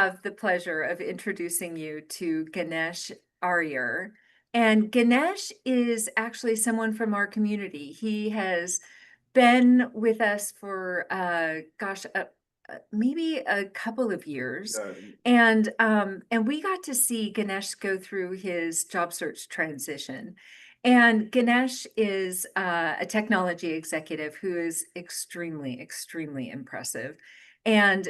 have the pleasure of introducing you to Ganesh Ariyur. And Ganesh is actually someone from our community. He has been with us for, maybe a couple of years. And we got to see Ganesh go through his job search transition. And Ganesh is a technology executive who is extremely, extremely impressive. And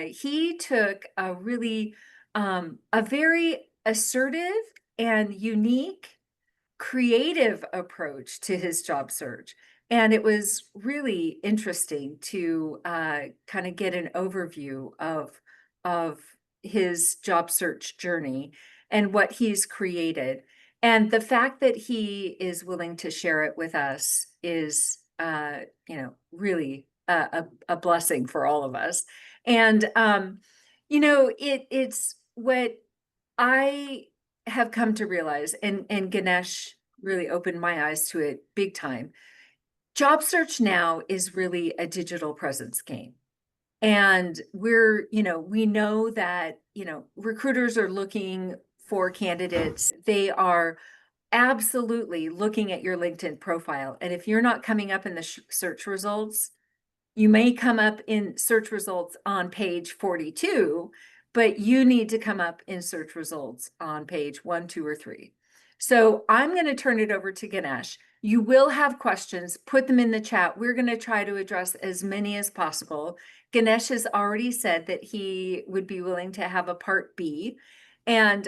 he took a really, a very assertive and unique, creative approach to his job search. And it was really interesting to kind of get an overview of his job search journey and what he's created. And the fact that he is willing to share it with us is, really a blessing for all of us. And, it's what I have come to realize, and Ganesh really opened my eyes to it big time. Job search now is really a digital presence game. And we know that, recruiters are looking for candidates. They are absolutely looking at your LinkedIn profile. And if you're not coming up in the search results, you may come up in search results on page 42, but you need to come up in search results on page 1, 2, or 3. So I'm going to turn it over to Ganesh. You will have questions, put them in the chat. We're going to try to address as many as possible. Ganesh has already said that he would be willing to have a part B. And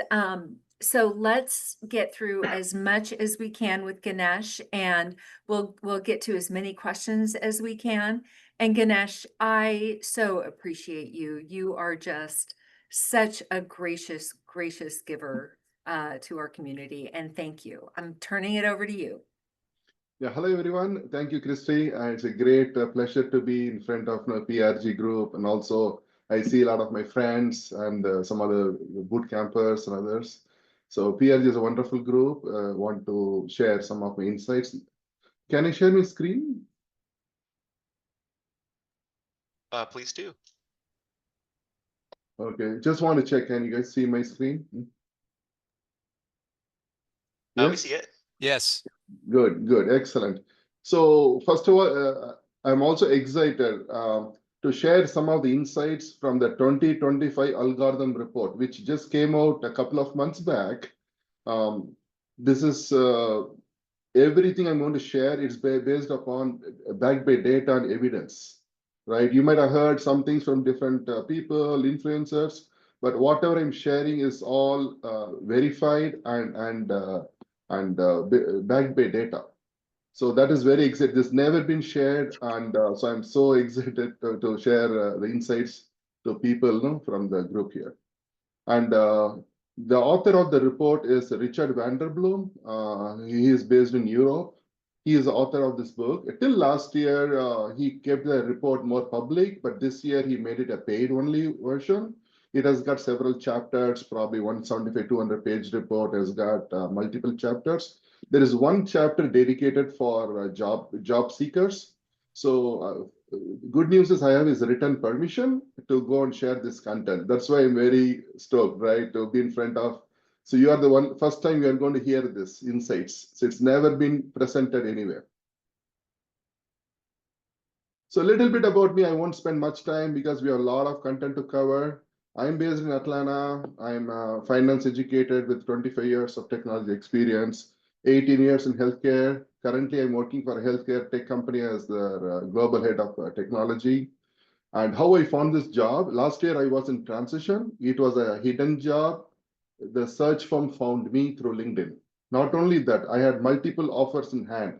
so let's get through as much as we can with Ganesh, and we'll get to as many questions as we can. And Ganesh, I so appreciate you. You are just such a gracious, gracious giver to our community, and thank you. I'm turning it over to you. Yeah, hello everyone. Thank you, Christy. It's a great pleasure to be in front of my PRG group, and also I see a lot of my friends and some other boot campers and others. So PRG is a wonderful group. Want to share some of my insights. Can I share my screen? Please do. Okay, just want to check. Can you guys see my screen? Yes? We see it. Yes. Good, good, excellent. So first of all, I'm also excited to share some of the insights from the 2025 algorithm report, which just came out a couple of months back. This is everything I'm going to share. It's based upon backed by data and evidence, right? You might have heard some things from different people, influencers, but whatever I'm sharing is all verified and backed by data. So that is very exciting. This never been shared, and so I'm so excited to share the insights to people from the group here. And the author of the report is Richard Vanderbloom. He is based in Europe. He is the author of this book. Till last year, he kept the report more public, but this year he made it a paid-only version. It has got several chapters, probably 175, 200-page report has got multiple chapters. There is one chapter dedicated for job seekers. So good news is I have his written permission to go and share this content. That's why I'm very stoked, right, to be in front of. So you are the first time you are going to hear this insights. So it's never been presented anywhere. So a little bit about me. I won't spend much time because we have a lot of content to cover. I'm based in Atlanta. I'm finance educated with 25 years of technology experience, 18 years in healthcare. Currently, I'm working for a healthcare tech company as the global head of technology. And how I found this job, last year I was in transition. It was a hidden job. The search firm found me through LinkedIn. Not only that, I had multiple offers in hand.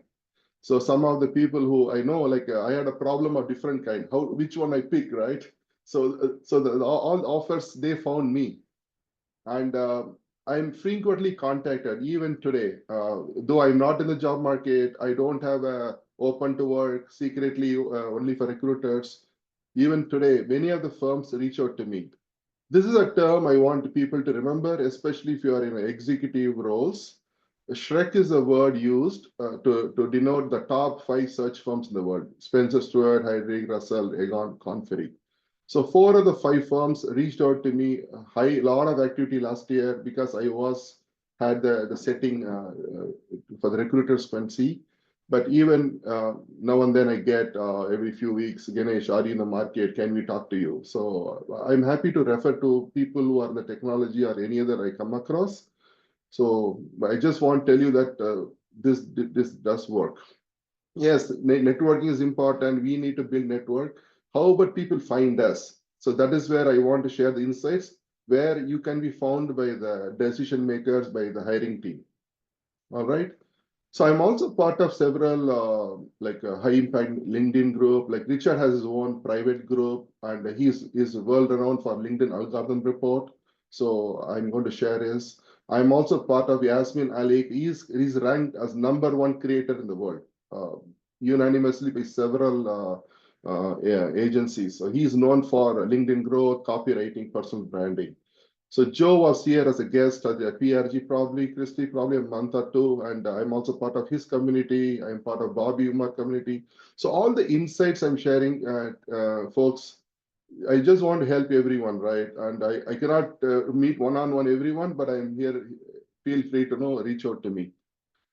So some of the people who I know, like I had a problem of different kind, which one I pick, right? So all offers, they found me. And I'm frequently contacted, even today, though I'm not in the job market, I don't have a open to work secretly only for recruiters. Even today, many of the firms reach out to me. This is a term I want people to remember, especially if you are in executive roles. Shrek is a word used to denote the top 5 search firms in the world: Spencer Stuart, Heidrick, Russell, Egon, Conferry. So 4 of the 5 firms reached out to me, a lot of activity last year because I had the setting for the recruiters can see. But even now and then I get every few weeks, Ganesh, are you in the market? Can we talk to you? So I'm happy to refer to people who are in the technology or any other I come across. So I just want to tell you that this does work. Yes, networking is important. We need to build network. How about people find us? So that is where I want to share the insights, where you can be found by the decision makers, by the hiring team. All right. So I'm also part of several like a high impact LinkedIn group. Like Richard has his own private group, and he's world renowned for LinkedIn algorithm report. So I'm going to share his. I'm also part of Yasmin Ali. He's ranked as #1 creator in the world, unanimously by several yeah, agencies. So he's known for LinkedIn growth, copywriting, personal branding. So Joe was here as a guest at the PRG, probably, Christy, probably a month or two, and I'm also part of his community. I'm part of Bobby Umar community. So all the insights I'm sharing, folks, I just want to help everyone, right? And I cannot meet one-on-one everyone, but I'm here. Feel free to reach out to me.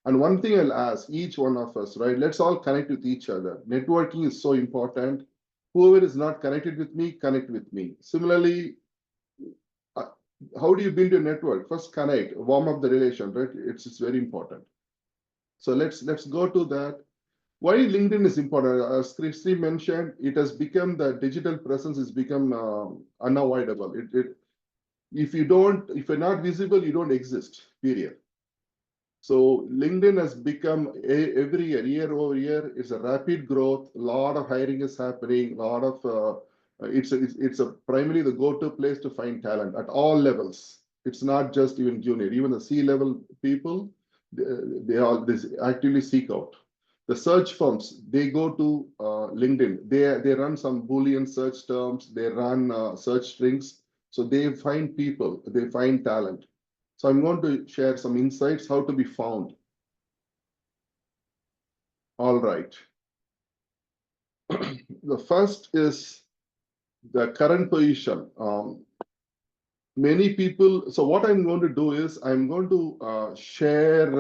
And one thing I'll ask each one of us, right? Let's all connect with each other. Networking is so important. Whoever is not connected with me, connect with me. Similarly, uh, how do you build your network? First, connect, warm up the relation, right? It's very important. So let's go to that. Why LinkedIn is important? As Christy mentioned, it has become the digital presence has become unavoidable. If you're not visible, you don't exist. Period. So LinkedIn has become every year over year, it's a rapid growth. A lot of hiring is happening. A lot of it's a primarily the go-to place to find talent at all levels. It's not just even junior, even the C-level people, they actively seek out. The search firms, they go to LinkedIn. They run some Boolean search terms. They run search strings. So they find people. They find talent. So I'm going to share some insights how to be found. All right. The first is the current position. Many people, so what I'm going to do is I'm going to share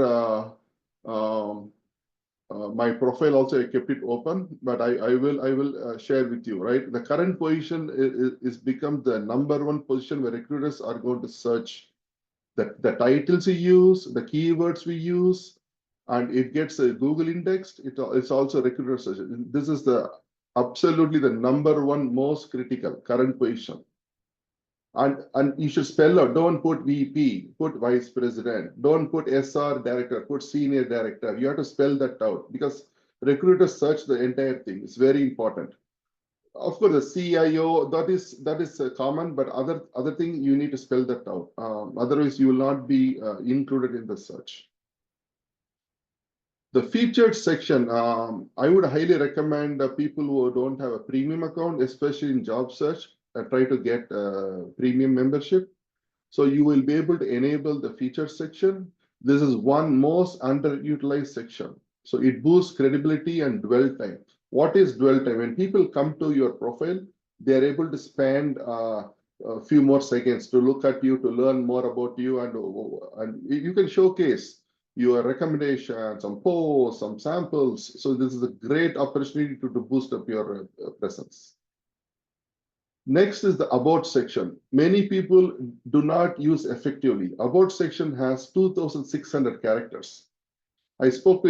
my profile also. I kept it open, but I will share with you, right? The current position is become the #1 position where recruiters are going to search the titles we use, the keywords we use, and it gets a Google indexed. It's also recruiter search. This is absolutely the #1 most critical current position. And you should spell out, don't put VP, put vice president, don't put SR director, put senior director. You have to spell that out because recruiters search the entire thing. It's very important. Of course, the CIO, that is common, but other thing you need to spell that out. Otherwise, you will not be included in the search. The featured section, I would highly recommend people who don't have a premium account, especially in job search, try to get premium membership. So you will be able to enable the featured section. This is one most underutilized section. So it boosts credibility and dwell time. What is dwell time? When people come to your profile, they're able to spend a few more seconds to look at you, to learn more about you, and you can showcase your recommendations, some posts, some samples. So this is a great opportunity to boost up your presence. Next is the about section. Many people do not use effectively. About section has 2,600 characters. I spoke to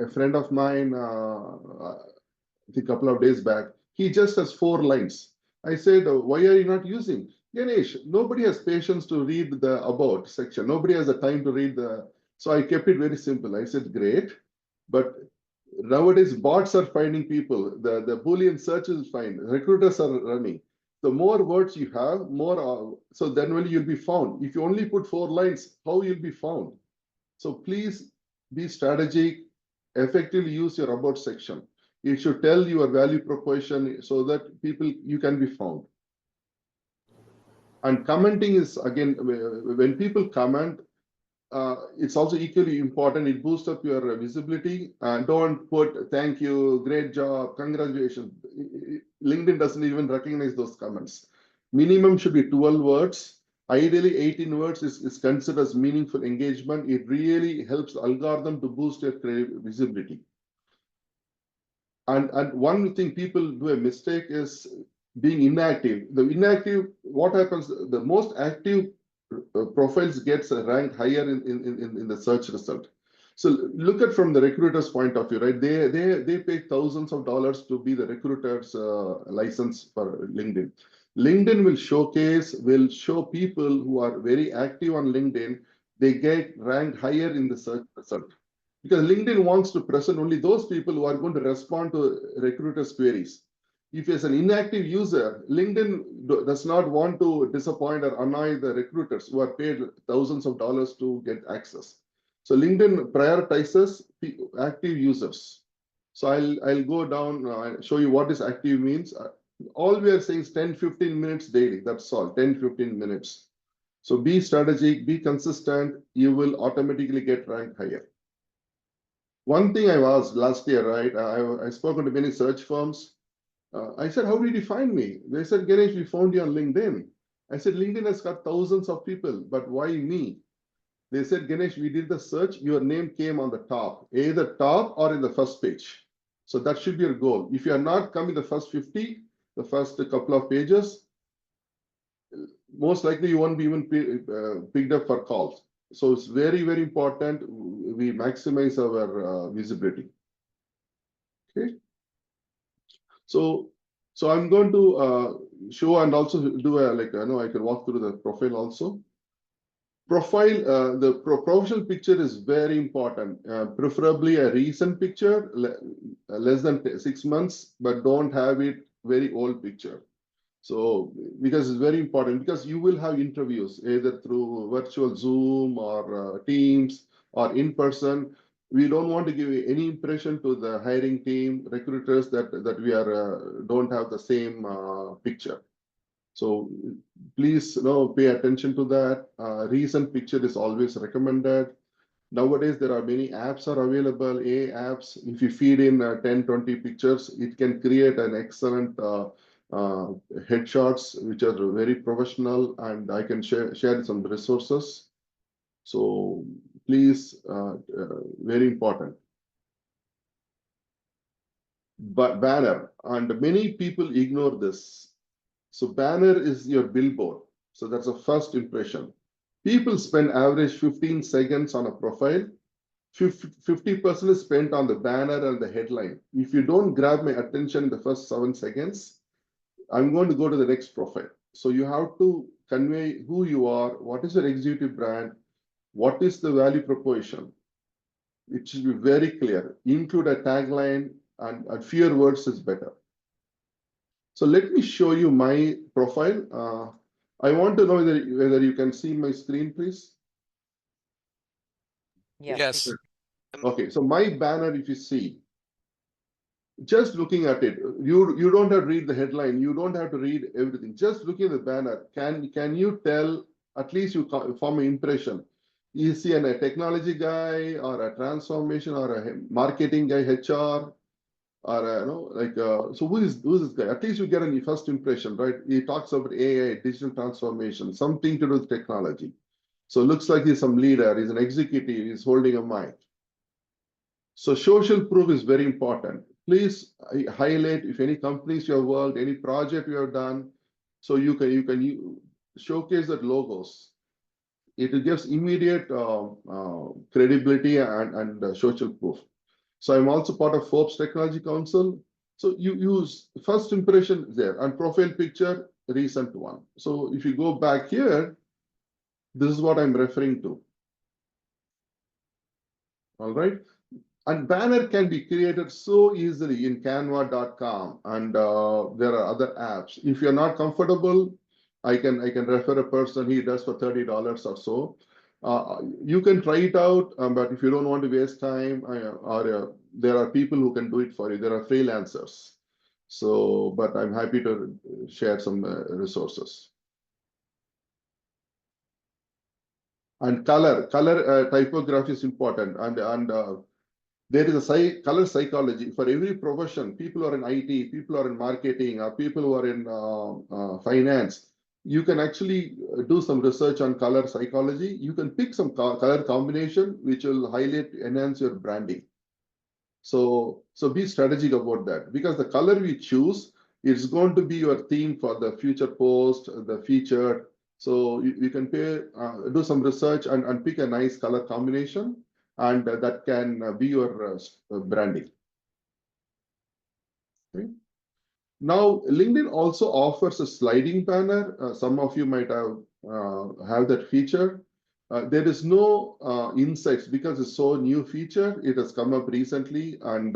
a friend of mine a couple of days back. He just has 4 lines. I said, why are you not using? Ganesh, nobody has patience to read the about section. Nobody has the time to read the. So I kept it very simple. I said, great. But nowadays, bots are finding people. The Boolean search is fine. Recruiters are running. The more words you have, more. So then only you'll be found. If you only put 4 lines, how you'll be found? So please be strategic. Effectively use your about section. It should tell your value proposition so that you can be found. And commenting is again when people comment. it's also equally important. It boosts up your visibility. Don't put thank you, great job, congratulations. LinkedIn doesn't even recognize those comments. Minimum should be 12 words. Ideally, 18 words is considered as meaningful engagement. It really helps the algorithm to boost your visibility. And one thing people do a mistake is being inactive. The inactive, what happens, the most active profiles gets ranked higher in the search result. So look at from the recruiter's point of view, right? They pay thousands of dollars to be the recruiter's license for LinkedIn. LinkedIn will show people who are very active on LinkedIn, they get ranked higher in the search result. Because LinkedIn wants to present only those people who are going to respond to recruiters' queries. If it's an inactive user, LinkedIn does not want to disappoint or annoy the recruiters who are paid thousands of dollars to get access. So LinkedIn prioritizes active users. So I'll go down and show you what this active means. All we are saying is 10-15 minutes daily. That's all, 10-15 minutes. So be strategic, be consistent. You will automatically get ranked higher. One thing I was last year, right? I spoken to many search firms. I said, how did you find me? They said, Ganesh, we found you on LinkedIn. I said, LinkedIn has got thousands of people, but why me? They said, Ganesh, we did the search. Your name came on the top, either top or in the first page. So that should be your goal. If you are not coming the first 50, the first couple of pages, most likely you won't be even picked up for calls. So it's very, very important we maximize our visibility. Okay. So I'm going to show and also do I can walk through the profile also. Profile, the professional picture is very important. Preferably a recent picture, less than 6 months, but don't have it very old picture. So because it's very important, because you will have interviews either through virtual Zoom or Teams or in person. We don't want to give any impression to the hiring team, recruiters that we are don't have the same picture. So please pay attention to that. Recent picture is always recommended. Nowadays, there are many apps are available, apps. If you feed in 10, 20 pictures, it can create an excellent headshots, which are very professional, and I can share some resources. So please, very important. But banner, and many people ignore this. So banner is your billboard. So that's a first impression. People spend average 15 seconds on a profile. 50% is spent on the banner and the headline. If you don't grab my attention in the first 7 seconds, I'm going to go to the next profile. So you have to convey who you are, what is your executive brand, what is the value proposition. It should be very clear. Include a tagline, and fewer words is better. So let me show you my profile. I want to know whether you can see my screen, please. Yes. Okay, so my banner, if you see, just looking at it, you don't have to read the headline. You don't have to read everything. Just looking at the banner, can you tell, at least you form an impression? Is he a technology guy or a transformation or a marketing guy, HR? Or so who's this guy? At least you get a first impression, right? He talks about AI, digital transformation, something to do with technology. So it looks like he's some leader, he's an executive, he's holding a mic. So social proof is very important. Please highlight if any companies you have worked, any project you have done, so you can showcase that logos. It gives immediate credibility and social proof. So I'm also part of Forbes Technology Council. So you use first impression there, and profile picture, recent one. So if you go back here, this is what I'm referring to. All right. And banner can be created so easily in canva.com, and there are other apps. If you're not comfortable, I can refer a person, he does for $30 or so. You can try it out, but if you don't want to waste time, there are people who can do it for you. There are freelancers. So, but I'm happy to share some resources. And color typography is important. And there is a color psychology for every profession. People who are in IT, people who are in marketing, or people who are in finance. You can actually do some research on color psychology. You can pick some color combination which will highlight, enhance your branding. So be strategic about that, because the color we choose is going to be your theme for the future post, the feature. So you can do some research and pick a nice color combination, and that can be your branding. Okay. Now, LinkedIn also offers a sliding banner. Some of you might have that feature. There is no insights because it's so new feature. It has come up recently, and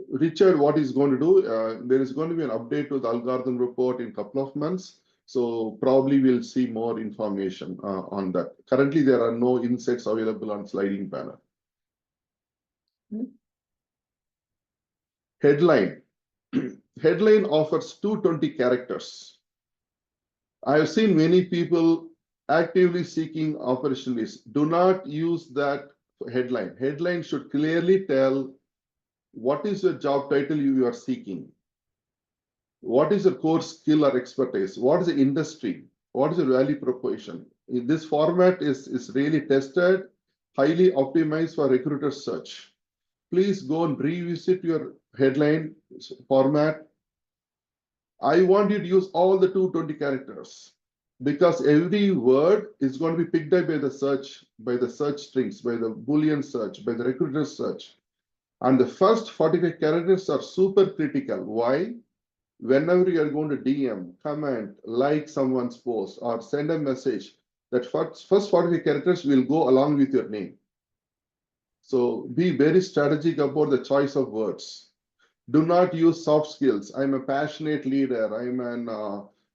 Richard, what he's going to do? There is going to be an update to the algorithm report in a couple of months. So probably we'll see more information on that. Currently, there are no insights available on sliding banner. Headline. Headline offers 220 characters. I have seen many people actively seeking opportunities. Do not use that headline. Headline should clearly tell what is your job title you are seeking. What is your core skill or expertise? What is the industry? What is your value proposition? This format is really tested, highly optimized for recruiter search. Please go and revisit your headline format. I want you to use all the 220 characters, because every word is going to be picked up by the search strings, by the Boolean search, by the recruiter search. And the first 45 characters are super critical. Why? Whenever you are going to DM, comment, like someone's post, or send a message, that first 45 characters will go along with your name. So be very strategic about the choice of words. Do not use soft skills. I'm a passionate leader. I'm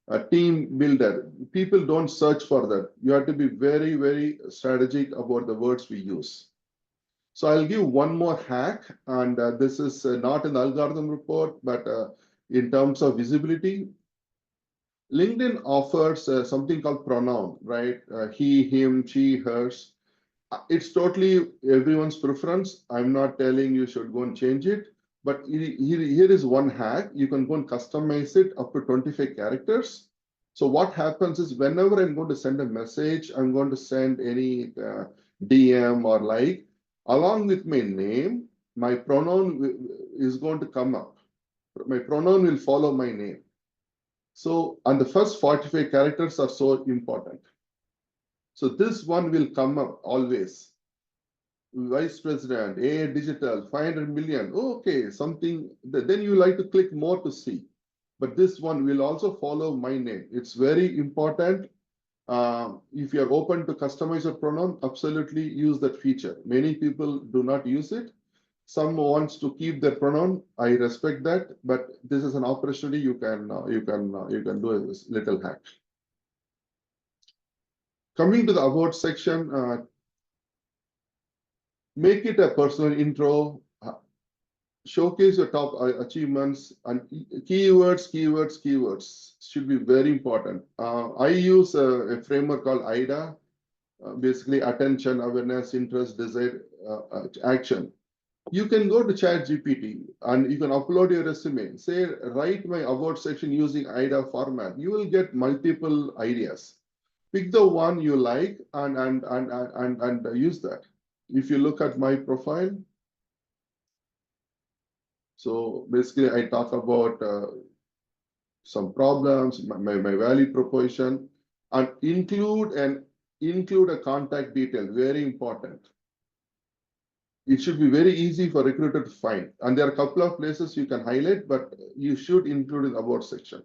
a team builder. People don't search for that. You have to be very, very strategic about the words we use. So I'll give one more hack, and this is not in the algorithm report, but in terms of visibility. LinkedIn offers something called pronoun, right? He, him, she, hers. It's totally everyone's preference. I'm not telling you should go and change it. But here is one hack. You can go and customize it up to 25 characters. So what happens is, whenever I'm going to send a message, I'm going to send any DM or like, along with my name, my pronoun is going to come up. My pronoun will follow my name. So, and the first 45 characters are so important. So this one will come up always. Vice President, A Digital, 500 million. Okay, something, then you like to click more to see. But this one will also follow my name. It's very important. If you're open to customize your pronoun, absolutely use that feature. Many people do not use it. Some wants to keep their pronoun. I respect that, but this is an opportunity you can do a little hack. Coming to the about section, make it a personal intro. Showcase your top achievements, and keywords should be very important. I use a framework called IDA, basically attention, awareness, interest, desire, action. You can go to ChatGPT and you can upload your resume. Say, write my about section using IDA format. You will get multiple ideas. Pick the one you like and use that. If you look at my profile, so basically I talk about some problems, my value proposition, and include a contact detail. Very important. It should be very easy for recruiter to find. And there are a couple of places you can highlight, but you should include in the about section.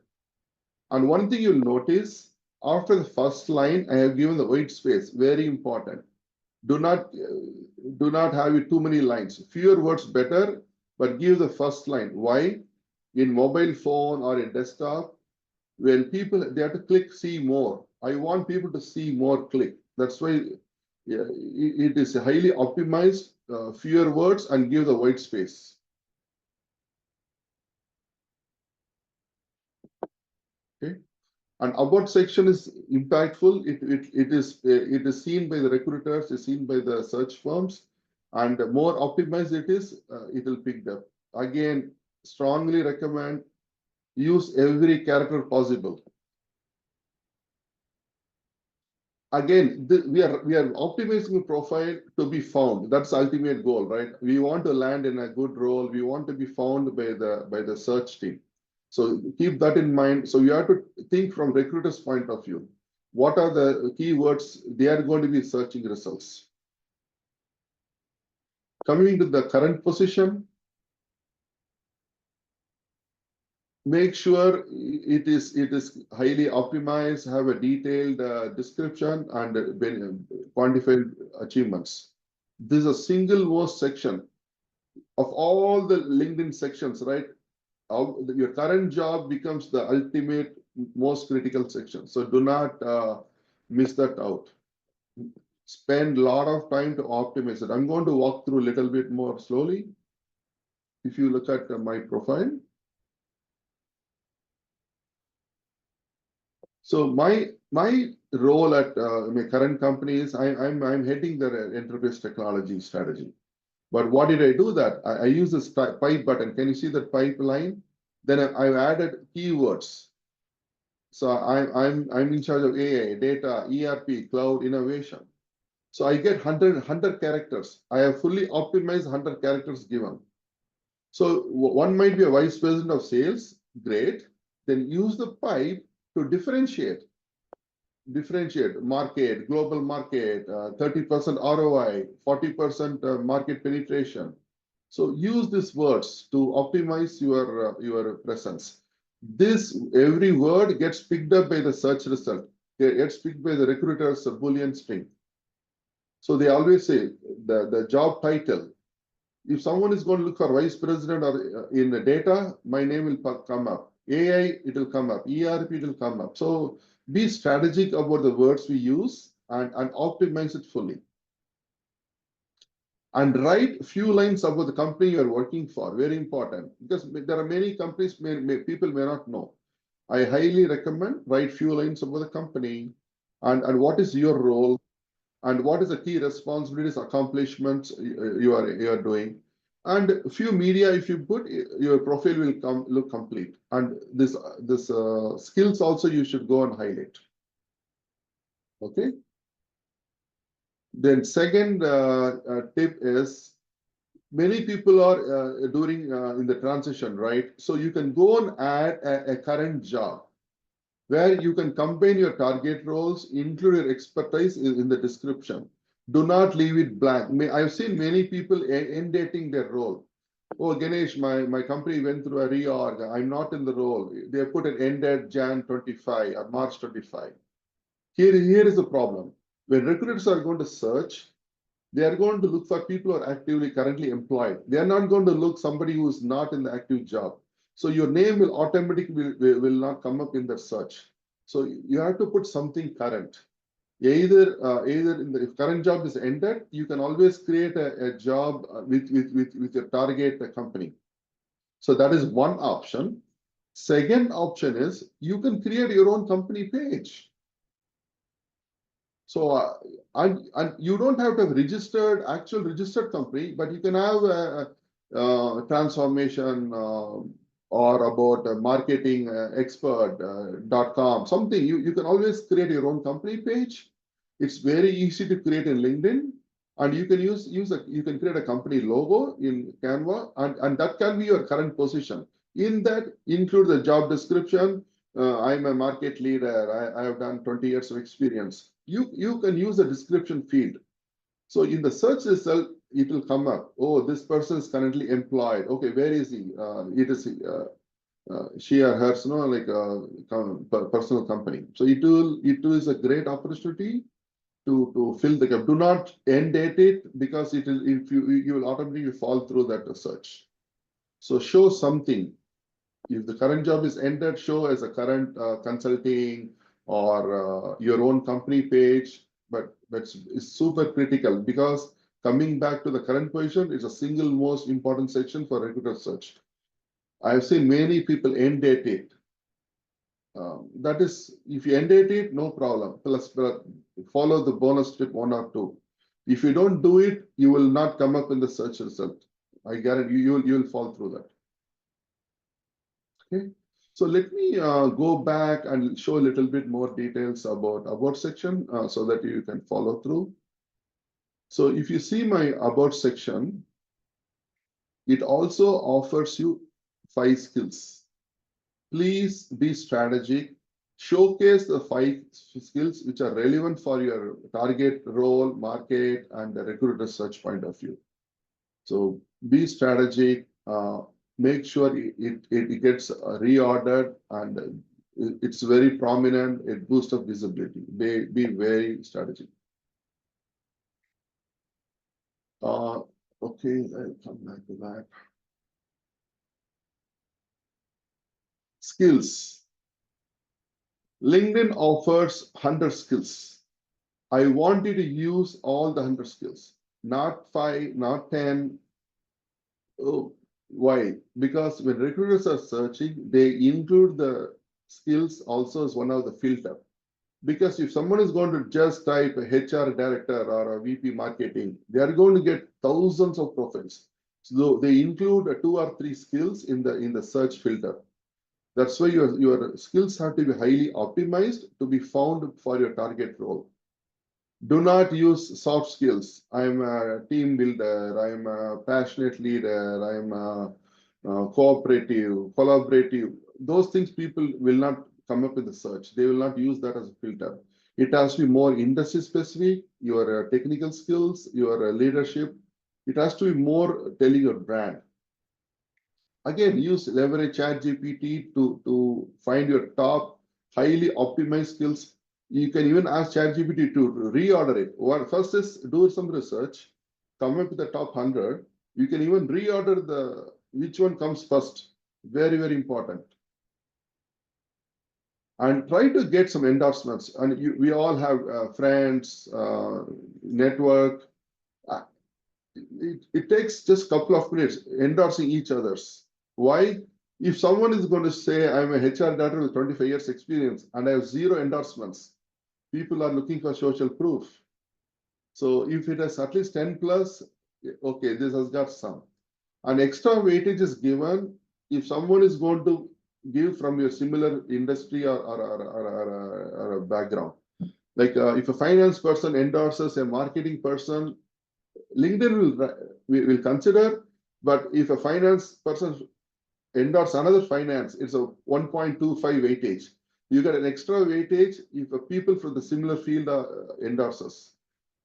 And one thing you'll notice, after the first line, I have given the white space. Very important. Do not have it too many lines. Fewer words better, but give the first line. Why? In mobile phone or in desktop, when people, they have to click see more. I want people to see more, click. That's why it is highly optimized, fewer words, and give the white space. Okay. And about section is impactful. It is seen by the recruiters, is seen by the search firms, and the more optimized it is, it will pick up. Again, strongly recommend use every character possible. Again, we are optimizing the profile to be found. That's the ultimate goal, right? We want to land in a good role. We want to be found by the search team. So keep that in mind. So you have to think from recruiter's point of view. What are the keywords they are going to be searching results? Coming to the current position, make sure it is highly optimized, have a detailed description and quantified achievements. This is a single most section of all the LinkedIn sections, right? Your current job becomes the ultimate most critical section. So do not miss that out. Spend a lot of time to optimize it. I'm going to walk through a little bit more slowly. If you look at my profile. So my role at my current company is I'm heading the enterprise technology strategy. But what did I do that? I use this pipe button. Can you see that pipeline? Then I've added keywords. So I'm in charge of AI, data, ERP, cloud, innovation. So I get 100 characters. I have fully optimized 100 characters given. So one might be a vice president of sales, great. Then use the pipe to differentiate market, global market, 30% ROI, 40% market penetration. So use these words to optimize your presence. This every word gets picked up by the search result. It gets picked by the recruiter's Boolean string. So they always say the job title. If someone is going to look for vice president or in the data, my name will come up. AI, it will come up. ERP, it will come up. So be strategic about the words we use and optimize it fully. And write few lines about the company you are working for. Very important, because there are many companies people may not know. I highly recommend write few lines about the company and what is your role and what is the key responsibilities, accomplishments you are doing. And a few media, if you put, your profile will look complete. And this skills also you should go and highlight. Okay. Then second tip is, many people are during in the transition, right? So you can go and add a current job where you can combine your target roles, include your expertise in the description. Do not leave it blank. I've seen many people end dating their role. Oh, Ganesh, my company went through a reorg. I'm not in the role. They put an end date Jan 25 or March 25. Here is the problem. When recruiters are going to search, they are going to look for people who are actively currently employed. They are not going to look somebody who is not in the active job. So your name will automatically will not come up in the search. So you have to put something current. Either if current job is ended, you can always create a job with your target company. So that is one option. Second option is you can create your own company page. So and you don't have to have actual registered company, but you can have a transformation or about a marketing expert.com, something. You can always create your own company page. It's very easy to create in LinkedIn, and you can you can create a company logo in Canva, and that can be your current position. In that, include the job description. I'm a market leader. I have done 20 years of experience. You can use the description field. So in the search result, it will come up. Oh, this person is currently employed. Okay, where is he? It is she or hers, like a personal company. So it is a great opportunity to fill the gap. Do not end date it, because it will you will automatically fall through that search. So show something. If the current job is ended, show as a current consulting or your own company page. But it's super critical, because coming back to the current position is a single most important section for recruiter search. I've seen many people end date it. That is, if you end it, no problem. Plus, follow the bonus tip 1 or 2. If you don't do it, you will not come up in the search result. I guarantee you will fall through that. Okay. So let me go back and show a little bit more details about section so that you can follow through. So if you see my about section, it also offers you 5 skills. Please be strategic. Showcase the 5 skills which are relevant for your target role, market, and the recruiter search point of view. So be strategic. Make sure it gets reordered and it's very prominent. It boosts up visibility. Be very strategic. Okay, I'll come back to that. Skills. LinkedIn offers 100 skills. I want you to use all the 100 skills, not 5, not 10. Oh, why? Because when recruiters are searching, they include the skills also as one of the filter. Because if someone is going to just type a HR director or a VP marketing, they are going to get thousands of profiles. So they include 2 or 3 skills in the search filter. That's why your skills have to be highly optimized to be found for your target role. Do not use soft skills. I'm a team builder. I'm a passionate leader. I'm a cooperative, collaborative. Those things people will not come up in the search. They will not use that as a filter. It has to be more industry specific, your technical skills, your leadership. It has to be more telling your brand. Again, leverage ChatGPT to find your top highly optimized skills. You can even ask ChatGPT to reorder it. First is do some research, come up with the top 100. You can even reorder which one comes first. Very, very important. And try to get some endorsements. And we all have friends, network. It takes just a couple of minutes endorsing each other's. Why? If someone is going to say, I'm a HR director with 25 years experience and I have 0 endorsements, people are looking for social proof. So if it has at least 10 plus, okay, this has got some. An extra weightage is given if someone is going to give from your similar industry or a background. Like if a finance person endorses a marketing person, LinkedIn will consider, but if a finance person endorse another finance, it's a 1.25 weightage. You get an extra weightage if people from the similar field endorses.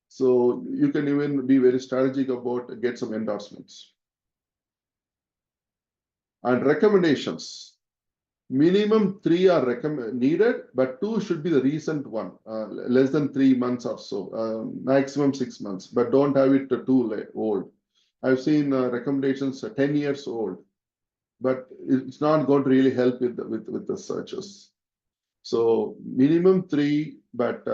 So you can even be very strategic about get some endorsements. And recommendations. Minimum 3 are needed, but 2 should be the recent one, less than 3 months or so, maximum 6 months, but don't have it too old. I've seen recommendations 10 years old, but it's not going to really help with the searches. So minimum 3, but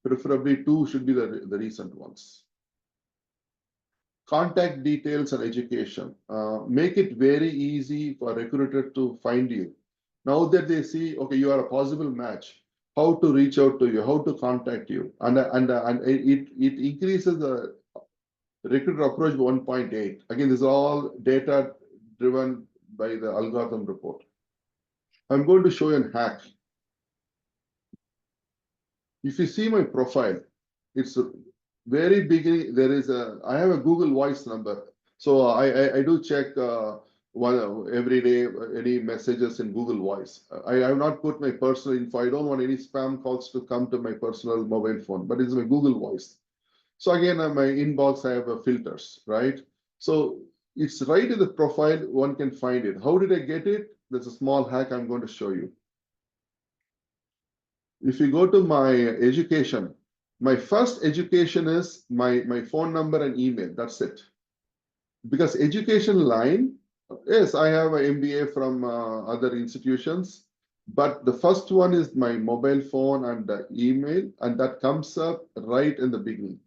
preferably 2 should be the recent ones. Contact details and education. Make it very easy for a recruiter to find you. Now that they see, okay, you are a possible match, how to reach out to you, how to contact you, and it increases the recruiter approach 1.8. Again, this is all data driven by the algorithm report. I'm going to show you a hack. If you see my profile, it's very beginning. I have a Google Voice number, so I do check every day any messages in Google Voice. I have not put my personal info. I don't want any spam calls to come to my personal mobile phone, but it's my Google Voice. So again, my inbox, I have filters, right? So it's right in the profile, one can find it. How did I get it? There's a small hack I'm going to show you. If you go to my education, my first education is my phone number and email. That's it. Because education line, yes, I have an MBA from other institutions, but the first one is my mobile phone and the email, and that comes up right in the beginning.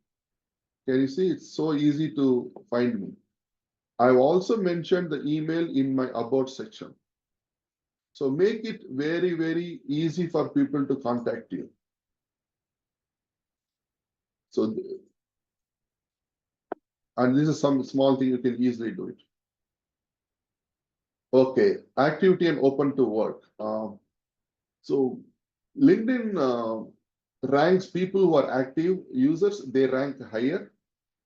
Can you see? It's so easy to find me. I've also mentioned the email in my about section. So make it very, very easy for people to contact you. So, and this is some small thing you can easily do it. Okay, activity and open to work. So LinkedIn ranks people who are active users, they rank higher.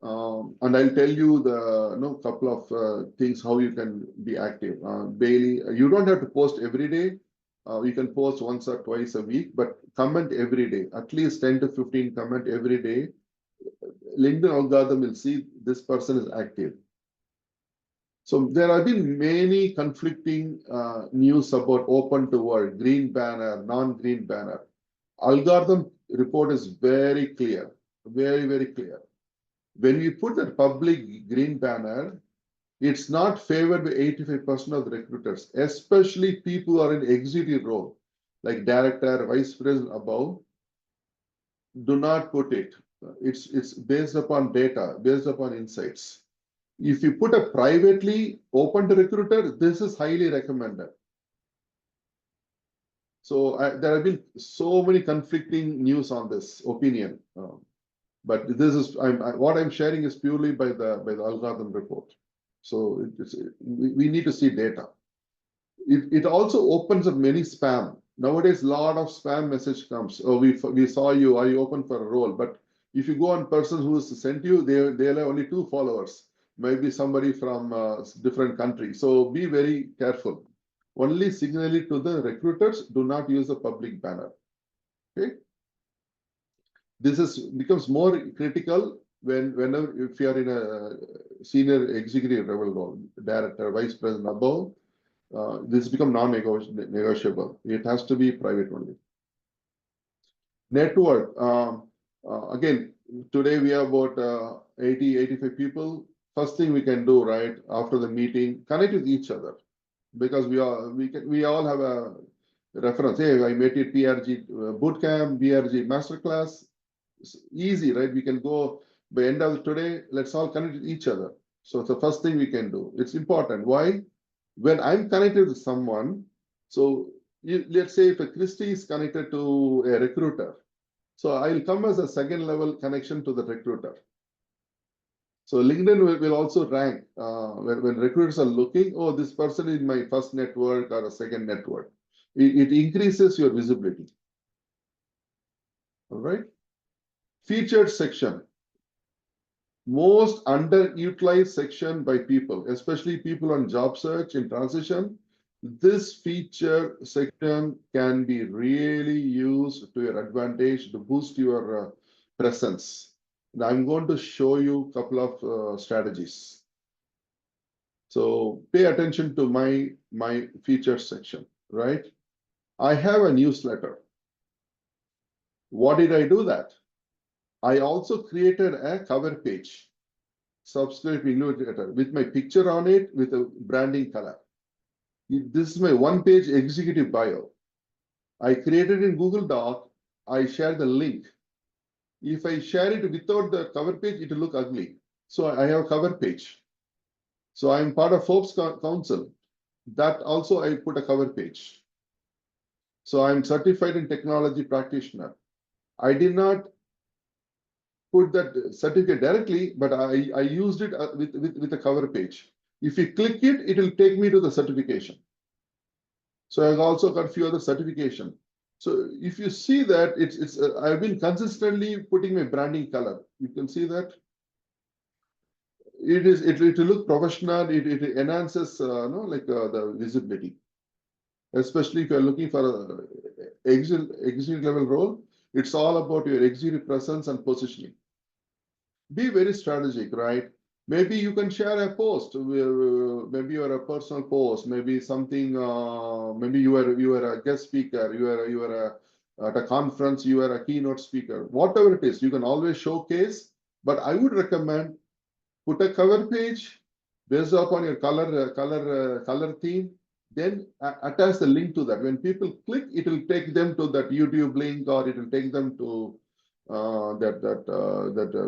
And I'll tell you the couple of things how you can be active. Daily, you don't have to post every day. You can post once or twice a week, but comment every day, at least 10 to 15 comment every day. LinkedIn algorithm will see this person is active. So there have been many conflicting news about open to work, green banner, non-green banner. Algorithm report is very clear, very, very clear. When we put the public green banner, it's not favored by 85% of the recruiters, especially people who are in executive role, like director, vice president above. Do not put it. It's based upon data, based upon insights. If you put a privately open to recruiter, this is highly recommended. So there have been so many conflicting news on this opinion, but this is what I'm sharing is purely by the algorithm report. So we need to see data. It also opens up many spam. Nowadays, a lot of spam message comes. Oh, we saw you. Are you open for a role? But if you go on person who has sent you, they'll have only 2 followers. Maybe somebody from different country. So be very careful. Only signal it to the recruiters. Do not use the public banner. Okay. This becomes more critical whenever if you are in a senior executive level role, director, vice president above. This become non-negotiable. It has to be private only. Network. Again, today we have about 85 people. First thing we can do, right, after the meeting, connect with each other. Because we all have a reference. Hey, I met you at PRG bootcamp, BRG masterclass. It's easy, right? We can go by end of today, let's all connect with each other. So it's the first thing we can do. It's important. Why? When I'm connected with someone, so let's say if a Christy is connected to a recruiter, so I'll come as a second level connection to the recruiter. So LinkedIn will also rank when recruiters are looking, oh, this person is my first network or a second network. It increases your visibility. All right. Featured section. Most underutilized section by people, especially people on job search in transition. This feature section can be really used to your advantage to boost your presence. And I'm going to show you a couple of strategies. So pay attention to my feature section, right? I have a newsletter. What did I do that? I also created a cover page, subscribe newsletter with my picture on it with a branding color. This is my one-page executive bio. I created in Google Doc. I share the link. If I share it without the cover page, it will look ugly. So I have a cover page. So I'm part of Forbes Council. That also I put a cover page. So I'm certified in technology practitioner. I did not put that certificate directly, but I used it with a cover page. If you click it, it will take me to the certification. So I've also got a few other certification. So if you see that I've been consistently putting my branding color. You can see that it will look professional. It enhances the visibility, especially if you're looking for a executive level role. It's all about your executive presence and positioning. Be very strategic, right? Maybe you can share a post, maybe you're a personal post, maybe something, maybe you are a guest speaker, you are at a conference, you are a keynote speaker, whatever it is, you can always showcase. But I would recommend put a cover page based upon your color theme, then attach the link to that. When people click, it will take them to that YouTube link, or it will take them to that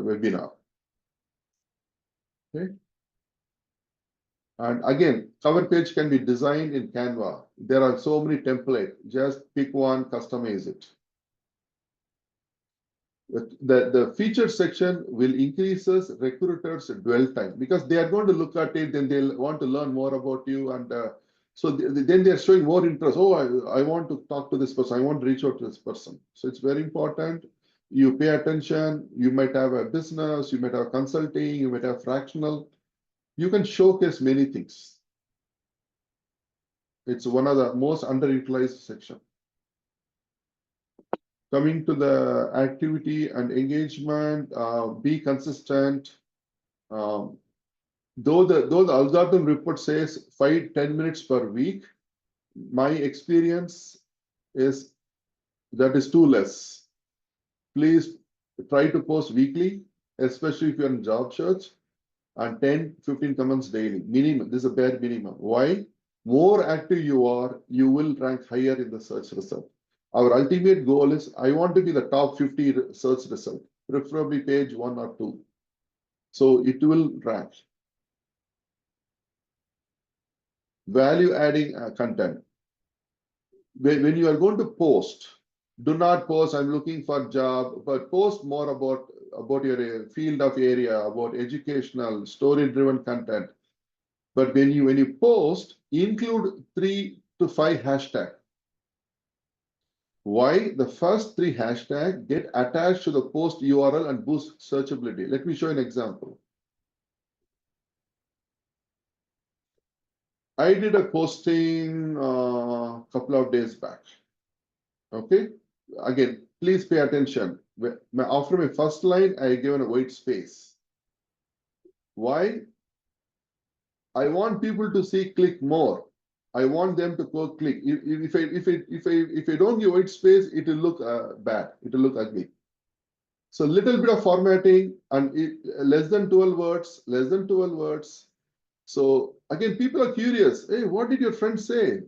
webinar. Okay. And again, cover page can be designed in Canva. There are so many templates. Just pick one, customize it. The feature section will increases recruiters' dwell time because they are going to look at it, then they'll want to learn more about you, and so then they're showing more interest. Oh, I want to talk to this person. I want to reach out to this person. So it's very important. You pay attention. You might have a business. You might have consulting. You might have fractional. You can showcase many things. It's one of the most underutilized section. Coming to the activity and engagement, be consistent. Though the algorithm report says 5-10 minutes per week, my experience is that is too less. Please try to post weekly, especially if you're in job search, and 10-15 comments daily. Minimum. This is a bare minimum. Why? More active you are, you will rank higher in the search result. Our ultimate goal is I want to be the top 50 search result, preferably page 1 or 2. So it will rank. Value adding content. When you are going to post, do not post I'm looking for a job, but post more about your field of area, about educational, story-driven content. But when you post, include 3 to 5 hashtags. Why? The first 3 hashtags get attached to the post URL and boost searchability. Let me show you an example. I did a posting a couple of days back. Okay. Again, please pay attention. After my first line, I given a white space. Why? I want people to see click more. I want them to go click. If I don't give white space, it will look bad. It will look ugly. So little bit of formatting and less than 12 words, less than 12 words. So again, people are curious. Hey, what did your friend say?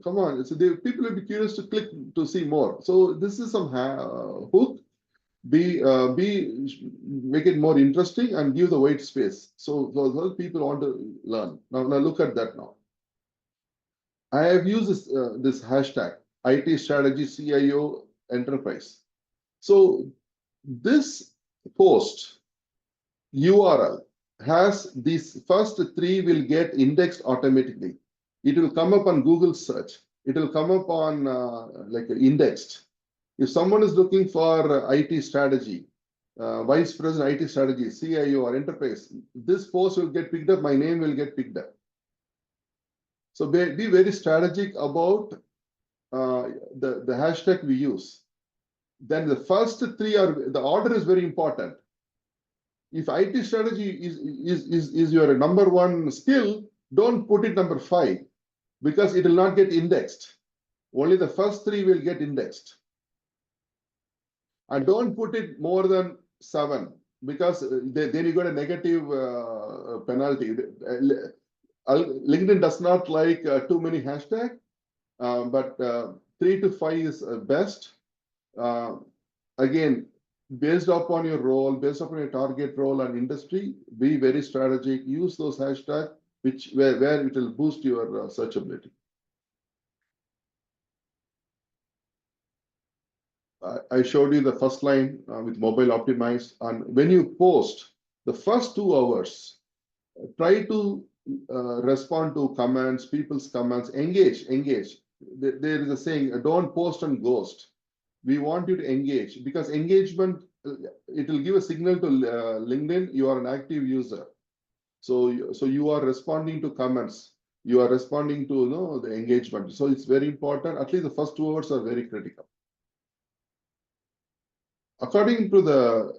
Come on. So people will be curious to click to see more. So this is some hook. Make it more interesting and give the white space. So those people want to learn. Now look at that now. I have used this hashtag IT strategy CIO enterprise. So this post URL has these first 3 will get indexed automatically. It will come up on Google search. It will come up on like indexed. If someone is looking for IT strategy, vice president IT strategy, CIO or enterprise, this post will get picked up. My name will get picked up. So be very strategic about the hashtag we use. Then the first 3 are the order is very important. If IT strategy is your number 1 skill, don't put it number 5 because it will not get indexed. Only the first 3 will get indexed. And don't put it more than 7 because then you got a negative penalty. LinkedIn does not like too many hashtags, but 3 to 5 is best. Again, based upon your role, based upon your target role and industry, be very strategic. Use those hashtags where it will boost your searchability. I showed you the first line with mobile optimized, and when you post the first 2 hours, try to respond to comments, people's comments, engage. There is a saying, don't post and ghost. We want you to engage because engagement, it will give a signal to LinkedIn, you are an active user. So you are responding to comments. You are responding to the engagement. So it's very important. At least the first 2 hours are very critical. According to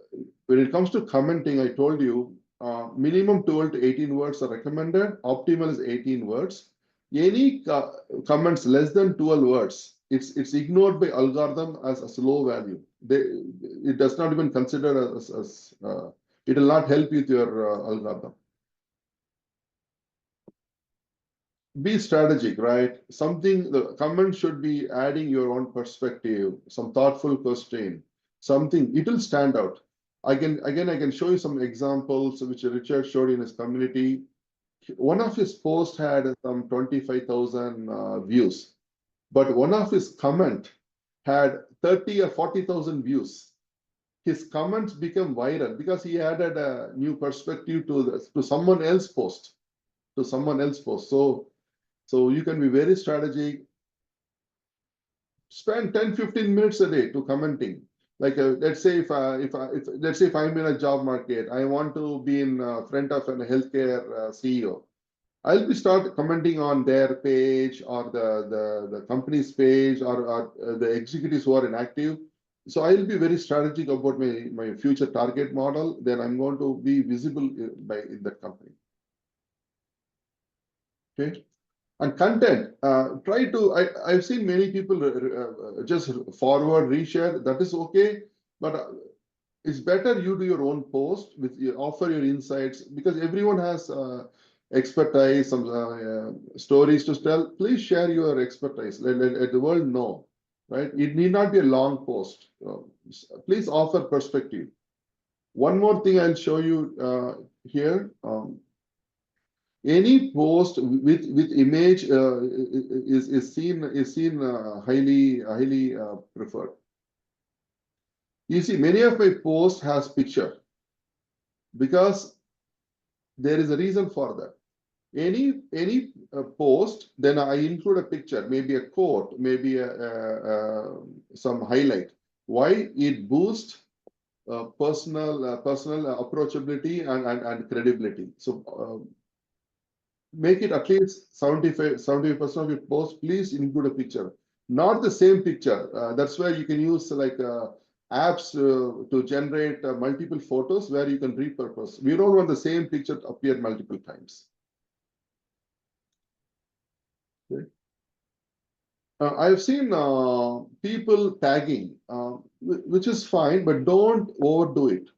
when it comes to commenting, I told you, minimum 12 to 18 words are recommended. Optimal is 18 words. Any comments less than 12 words, it's ignored by algorithm as a slow value. It does not even consider as it will not help with your algorithm. Be strategic, right? The comment should be adding your own perspective, some thoughtful question, something, it will stand out. I can show you some examples which Richard showed in his community. one of his posts had some 25,000 views, but one of his comment had 30 or 40,000 views. His comments become viral because he added a new perspective to someone else post, So you can be very strategic. Spend 10-15 minutes a day to commenting. Like let's say if I'm in a job market, I want to be in front of a healthcare CEO. I'll be start commenting on their page or the company's page or the executives who are inactive. So I'll be very strategic about my future target model. Then I'm going to be visible in that company. Okay. And content, I've seen many people just forward, reshare, that is okay. But it's better you do your own post, offer your insights, because everyone has expertise, some stories to tell. Please share your expertise, let the world know, right? It need not be a long post. Please offer perspective. One more thing I'll show you here. Any post with image is seen highly preferred. You see, many of my posts has picture because there is a reason for that. Any post, then I include a picture, maybe a quote, maybe some highlight. Why? It boosts personal approachability and credibility. So make it at least 75% of your post, please include a picture, not the same picture. That's where you can use like apps to generate multiple photos where you can repurpose. We don't want the same picture to appear multiple times. Okay. I've seen people tagging, which is fine, but don't overdo it.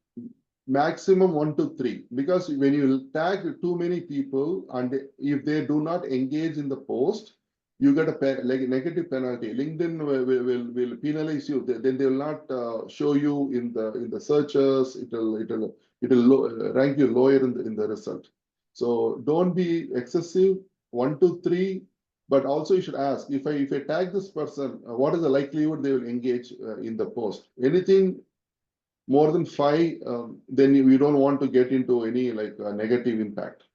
Maximum 1 to 3, because when you tag too many people and if they do not engage in the post, you get a negative penalty. LinkedIn will penalize you. Then they will not show you in the searches. It'll rank you lower in the result. So don't be excessive. 1 to 3, but also you should ask, if I tag this person, what is the likelihood they will engage in the post? Anything more than 5, then we don't want to get into any like negative impact.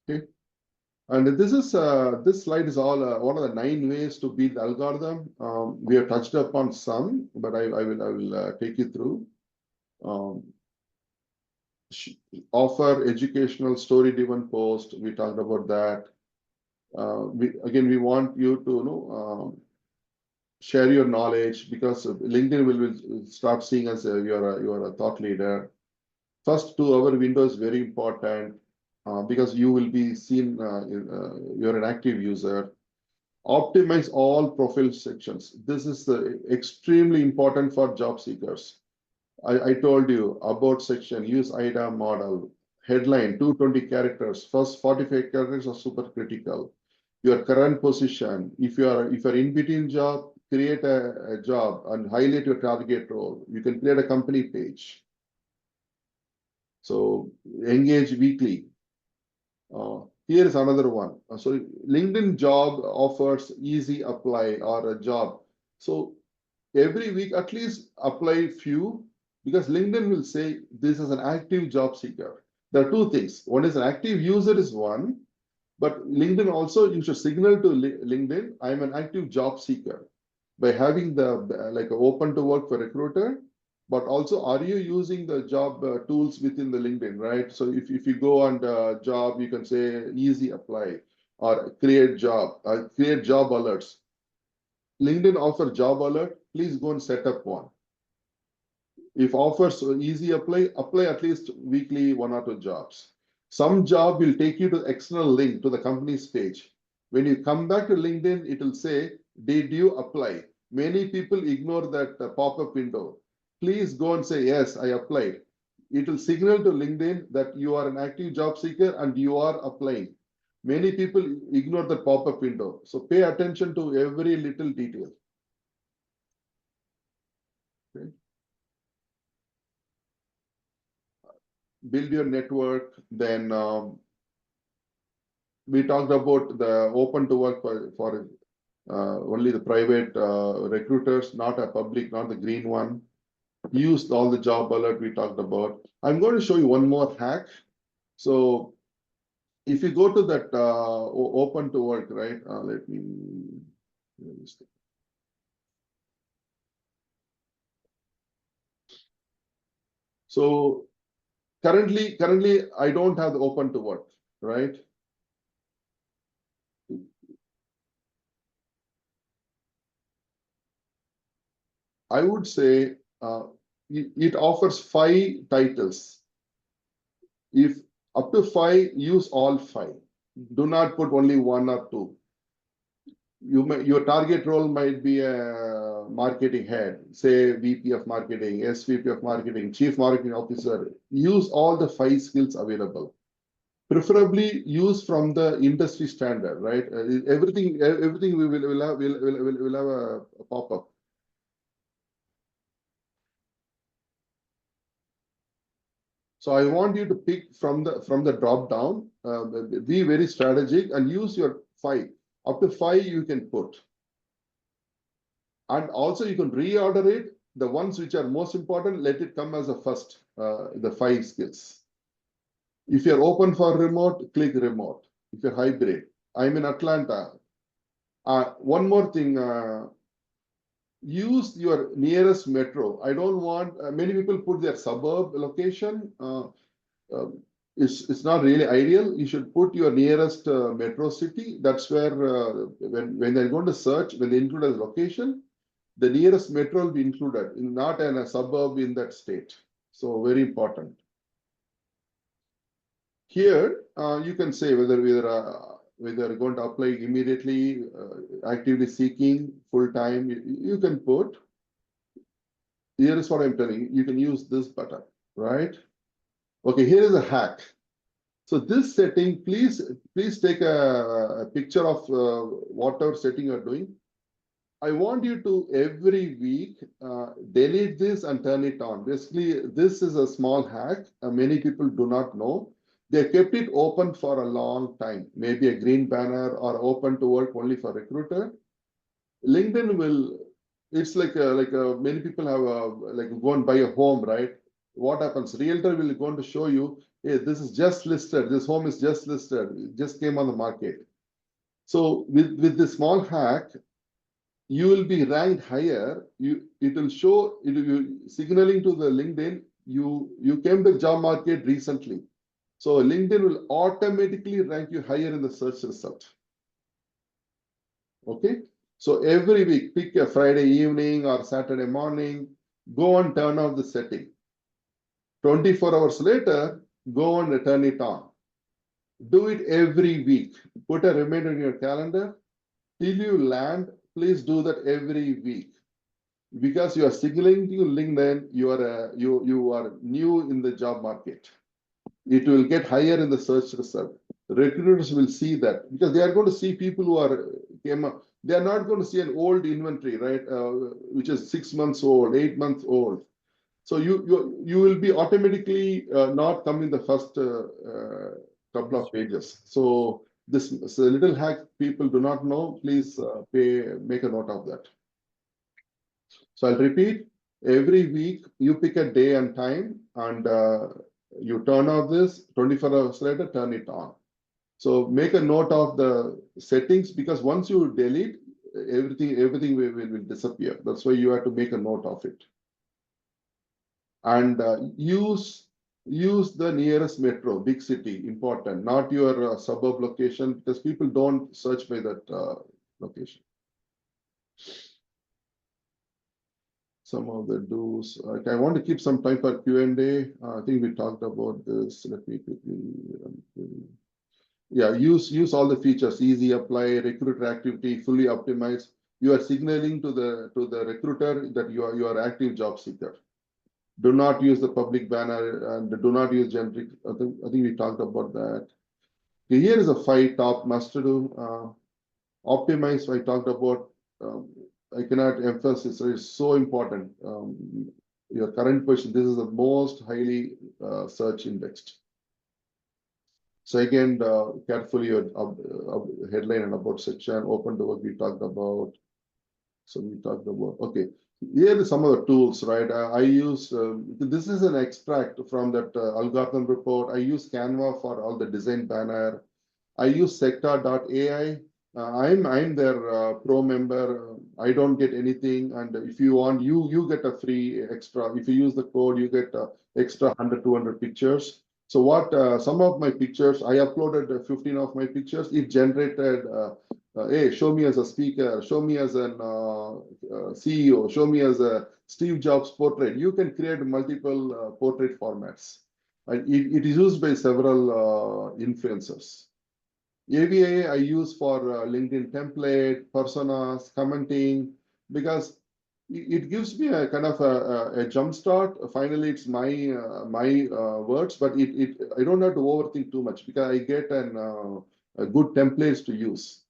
Okay, and this slide is all one of the 9 ways to build algorithm. We have touched upon some, but I will take you through. Offer educational story-driven post. We talked about that. We want you to share your knowledge, because LinkedIn will start seeing as you're a thought leader. First 2-hour window is very important because you will be seen, you're an active user. Optimize all profile sections. This is extremely important for job seekers. I told you about section, use IDA model, headline 220 characters, first 45 characters are super critical. Your current position, if you're in between job, create a job and highlight your target role. You can create a company page. So engage weekly. Here is another one. So LinkedIn job offers easy apply or a job. So every week at least apply few, because LinkedIn will say this is an active job seeker. There are 2 things. One is an active user is one, but LinkedIn also, you should signal to LinkedIn, I'm an active job seeker, by having the like open to work for recruiter. But also, are you using the job tools within the LinkedIn, right? So if you go on the job, you can say easy apply or create job alerts. LinkedIn offer job alert, please go and set up one. If offers easy apply at least weekly 1 or 2 jobs. Some job will take you to external link to the company's page. When you come back to LinkedIn, it will say, did you apply? Many people ignore that pop-up window. Please go and say, yes, I applied. It will signal to LinkedIn that you are an active job seeker and you are applying. Many people ignore the pop-up window. So pay attention to every little detail. Okay. build your network. Then we talked about the open to work for only the private recruiters, not a public, not the green one. Use all the job alert we talked about. I'm going to show you one more hack. So if you go to that open to work, right? Let me. So currently, I don't have the open to work, right? I would say it offers 5 titles. If up to 5, use all 5. Do not put only 1 or 2. Your target role might be a marketing head, say VP of marketing, SVP of marketing, chief marketing officer. Use all the 5 skills available. Preferably use from the industry standard, right? Everything we will have a pop-up. So I want you to pick from the drop down, be very strategic and use your 5. Up to 5 you can put. And also you can reorder it. The ones which are most important, let it come as a first, the 5 skills. If you're open for remote, click remote. If you're hybrid, I'm in Atlanta. One more thing, use your nearest metro. I don't want, many people put their suburb location. It's not really ideal. You should put your nearest metro city. That's where when they're going to search, when they include as location, the nearest metro will be included, not in a suburb in that state. So very important. Here you can say whether you're going to apply immediately, actively seeking, full time. You can put. Here is what I'm telling you. You can use this button, right? Okay, here is a hack. So this setting, please take a picture of whatever setting you're doing. I want you to every week delete this and turn it on. Basically, this is a small hack. Many people do not know. They kept it open for a long time, maybe a green banner or open to work only for recruiter. LinkedIn will, it's like many people have like go and buy a home, right? What happens? Realtor will going to show you, hey, this is just listed. This home is just listed. It just came on the market. So with this small hack, you will be ranked higher. It will show it will signaling to the LinkedIn. You came to the job market recently. So LinkedIn will automatically rank you higher in the search result. Okay. So every week, pick a Friday evening or Saturday morning, go and turn off the setting. 24 hours later, go and turn it on. Do it every week. Put a reminder in your calendar. Till you land, please do that every week. Because you are signaling to LinkedIn, you are new in the job market. It will get higher in the search result. Recruiters will see that because they are going to see people who came up. They are not going to see an old inventory, right? Which is 6 months old, 8 months old. So you will be automatically not coming the first couple of pages. So this is a little hack people do not know. Please make a note of that. So I'll repeat. Every week you pick a day and time and you turn off this. 24 hours later, turn it on. So make a note of the settings because once you delete, everything will disappear. That's why you have to make a note of it. And use the nearest metro, big city, important, not your suburb location because people don't search by that location. Some of the do's. I want to keep some time for Q&A. I think we talked about this. Let me quickly. Yeah, use all the features, easy apply, recruiter activity, fully optimized. You are signaling to the recruiter that you are active job seeker. Do not use the public banner and do not use generic. I think we talked about that. Okay, here is a 5 top must do. Optimize, I talked about. I cannot emphasize it's so important. your current position, this is the most highly search indexed. Second, carefully your headline and about section, open to what we talked about. So we talked about, okay, here are some of the tools, right? I use, this is an extract from that algorithm report. I use Canva for all the design banner. I use sector.ai. I'm their pro member. I don't get anything. And if you want, you get a free extra. If you use the code, you get extra 100, 200 pictures. So what, some of my pictures, I uploaded 15 of my pictures. It generated, hey, show me as a speaker, show me as an CEO, show me as a Steve Jobs portrait. You can create multiple portrait formats. It is used by several influencers. AVA I use for LinkedIn template, personas, commenting, because it gives me a kind of a jump start. Finally, it's my words, but I don't have to overthink too much because I get a good templates to use.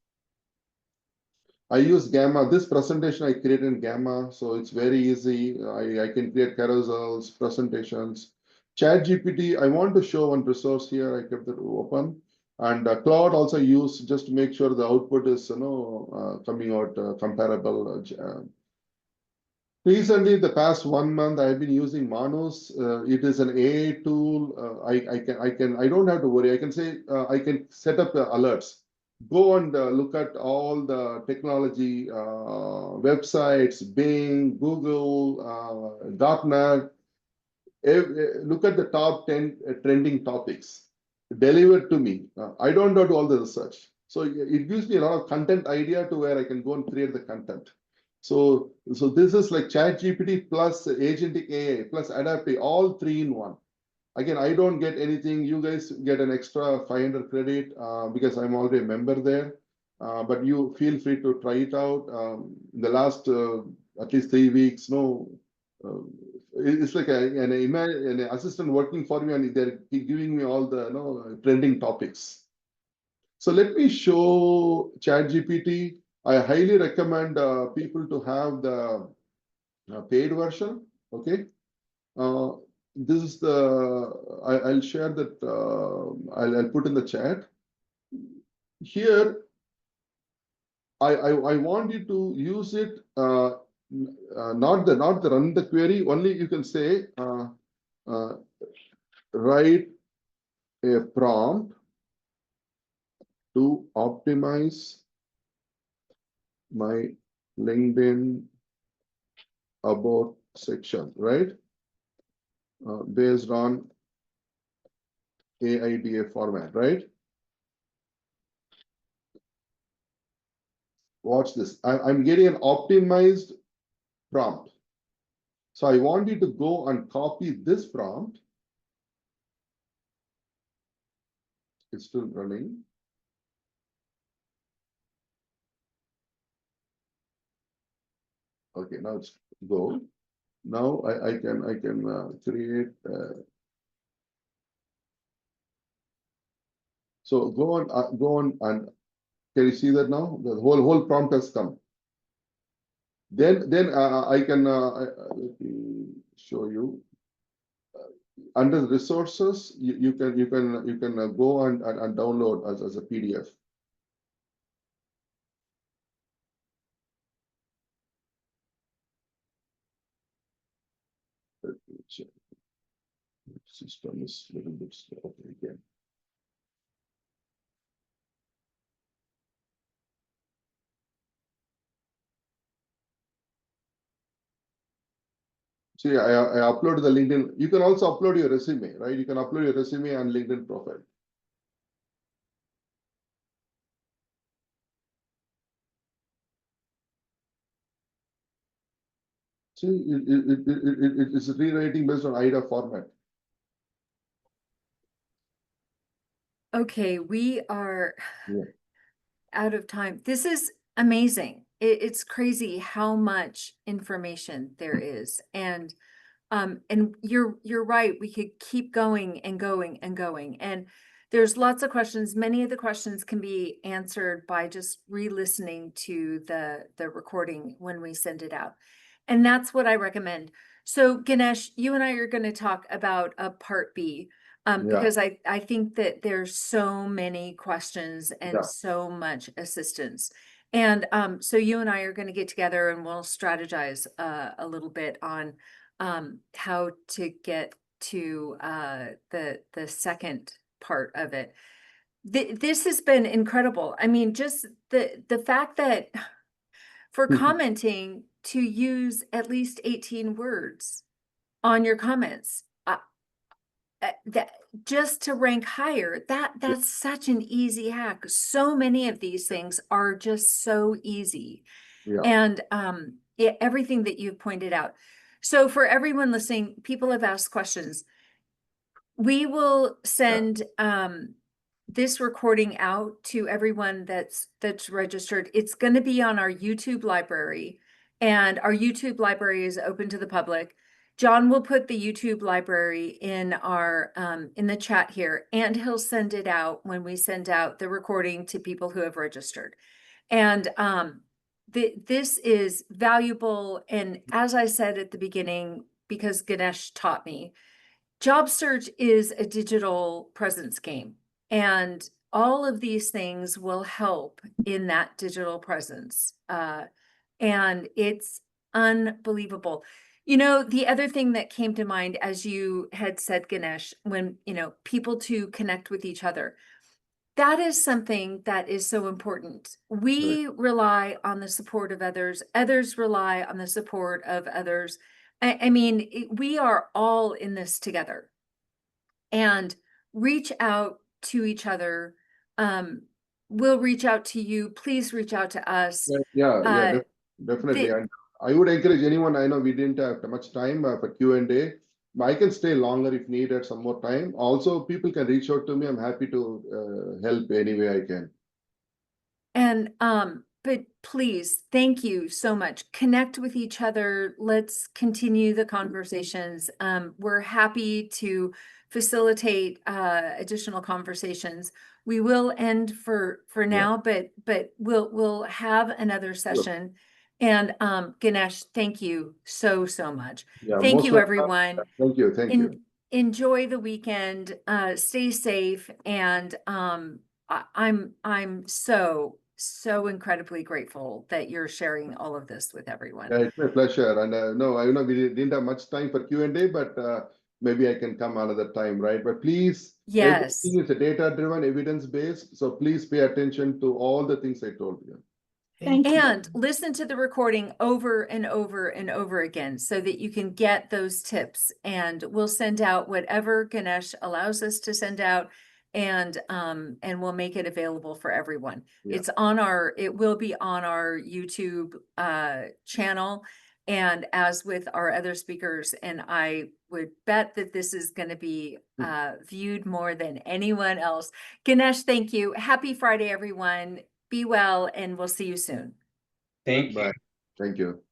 I use Gamma. This presentation I created in Gamma, so it's very easy. I can create carousels, presentations. ChatGPT, I want to show one resource here. I kept it open. And Cloud also use just to make sure the output is coming out comparable. Recently, the past 1 month, I've been using Manus. It is an AI tool. I don't have to worry. I can say I can set up the alerts. Go and look at all the technology websites, Bing, Google, .NET. Look at the top 10 trending topics. Deliver to me. I don't do all the research. So it gives me a lot of content idea to where I can go and create the content. So this is like ChatGPT plus agentic AI plus Adapt, all 3 in 1. Again, I don't get anything. You guys get an extra 500 credit because I'm already a member there. But you feel free to try it out. In the last at least 3 weeks, it's like an assistant working for me, and they're giving me all the trending topics. So let me show ChatGPT. I highly recommend people to have the paid version. Okay. This is the, I'll share that, I'll put in the chat. Here, I want you to use it, not the run the query, only you can say, write a prompt to optimize my LinkedIn about section, right? Based on AIDA format, right? Watch this. I'm getting an optimized prompt. So I want you to go and copy this prompt. It's still running. Okay, now it's go. Now I can create. So go on and can you see that now? The whole prompt has come. Then I can let me show you. Under the resources, you can go and download as a PDF. Let me check. System is a little bit slow. Okay, again. See, I uploaded the LinkedIn. You can also upload your resume, right? You can upload your resume and LinkedIn profile. See, it is rewriting based on IDA format. Okay, we are Yeah. out of time. This is amazing. It's crazy how much information there is. And you're right. We could keep going and going and going. And there's lots of questions. Many of the questions can be answered by just re-listening to the recording when we send it out. And that's what I recommend. So Ganesh, you and I are going to talk about a part B, Yeah. because I think that there's so many questions and Yeah. so much assistance. And so you and I are going to get together and we'll strategize a little bit on how to get to the second part of it. This has been incredible. I mean, just the fact that for commenting to use at least 18 words on your comments, that just to rank higher, that's such an easy hack. So many of these things are just so easy. Yeah. And everything that you've pointed out. So for everyone listening, people have asked questions. We will send this recording out to everyone that's registered. It's going to be on our YouTube library, and our YouTube library is open to the public. John will put the YouTube library in our in the chat here, and he'll send it out when we send out the recording to people who have registered. And this is valuable. And as I said at the beginning, because Ganesh taught me, job search is a digital presence game, and all of these things will help in that digital presence. And it's unbelievable. You know, the other thing that came to mind, as you had said, Ganesh, when, you know, people to connect with each other, that is something that is so important. We rely on the support of others. Others rely on the support of others. I mean, we are all in this together, and reach out to each other. We'll reach out to you. Please reach out to us. Yeah, definitely. And I would encourage anyone. I know we didn't have much time for Q&A. I can stay longer if needed, some more time. Also, people can reach out to me. I'm happy to help any way I can. And but please, thank you so much. Connect with each other. Let's continue the conversations. We're happy to facilitate additional conversations. We will end for now, but we'll have another session. And Ganesh, thank you so much. Yeah, Thank most you, welcome. everyone. Thank you. Thank you. Enjoy the weekend. Stay safe, and I'm so incredibly grateful that you're sharing all of this with everyone. Yeah, it's my pleasure. And no, I know we didn't have much time for Q&A, but maybe I can come another time, right? But please, Yes. everything is a data-driven, evidence-based. So please pay attention to all the things I told you. And listen to the recording over and over and over again so that you can get those tips. And we'll send out whatever Ganesh allows us to send out, and we'll make it available for everyone. Yeah. It will be on our YouTube channel. And as with our other speakers, and I would bet that this is going to be viewed more than anyone else. Ganesh, thank you. Happy Friday, everyone. Be well, and we'll see you soon. Thank you. Bye. Thank you.